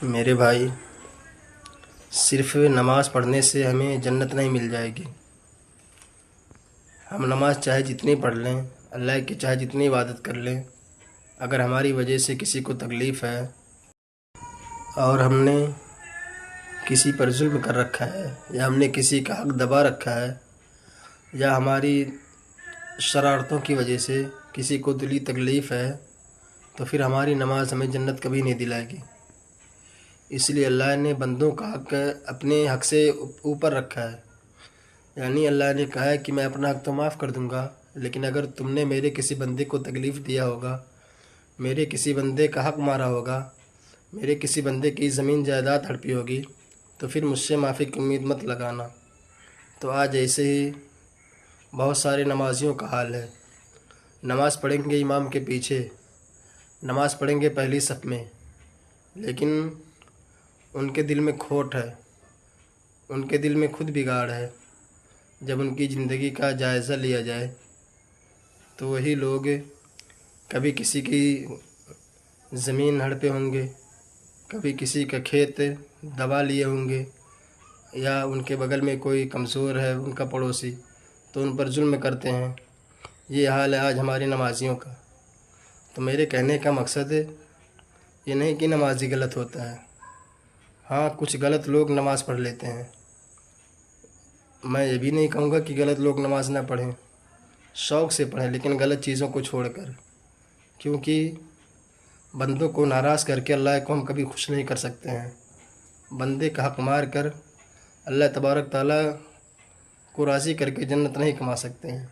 میرے بھائی، صرف نماز پڑھنے سے ہمیں جنت نہیں مل جائے گی۔ ہم نماز چاہے جتنی پڑھ لیں، اللہ کی چاہے جتنی عبادت کر لیں، اگر ہماری وجہ سے کسی کو تکلیف ہے اور ہم نے کسی پر ظلم کر رکھا ہے، یا ہم نے کسی کا حق دبا رکھا ہے، یا ہماری شرارتوں کی وجہ سے کسی کو دلی تکلیف ہے، تو پھر ہماری نماز ہمیں جنت کبھی نہیں دلائے گی۔ اس لیے اللہ نے بندوں کا حق اپنے حق سے اوپر رکھا ہے، یعنی اللہ نے کہا ہے کہ میں اپنا حق تو معاف کر دوں گا، لیکن اگر تم نے میرے کسی بندے کو تکلیف دیا ہوگا، میرے کسی بندے کا حق مارا ہوگا، میرے کسی بندے کی زمین جائیداد ہڑپی ہوگی، تو پھر مجھ سے معافی کی امید مت لگانا۔ تو آج ایسے ہی بہت سارے نمازیوں کا حال ہے۔ نماز پڑھیں گے امام کے پیچھے، نماز پڑھیں گے پہلی صف میں، لیکن ان کے دل میں کھوٹ ہے، ان کے دل میں خود بگاڑ ہے۔ جب ان کی زندگی کا جائزہ لیا جائے تو وہی لوگ کبھی کسی کی زمین ہڑپے ہوں گے، کبھی کسی کا کھیت دبا لیے ہوں گے، یا ان کے بغل میں کوئی کمزور ہے ان کا پڑوسی، تو ان پر ظلم کرتے ہیں۔ یہ حال ہے آج ہمارے نمازیوں کا۔ تو میرے کہنے کا مقصد یہ نہیں کہ نمازی غلط ہوتا ہے، ہاں کچھ غلط لوگ نماز پڑھ لیتے ہیں۔ میں یہ بھی نہیں کہوں گا کہ غلط لوگ نماز نہ پڑھیں، شوق سے پڑھیں، لیکن غلط چیزوں کو چھوڑ کر، کیونکہ بندوں کو ناراض کر کے اللہ کو ہم کبھی خوش نہیں کر سکتے ہیں۔ بندے کا حق مار کر اللہ تبارک تعالیٰ کو راضی کر کے جنت نہیں کما سکتے ہیں۔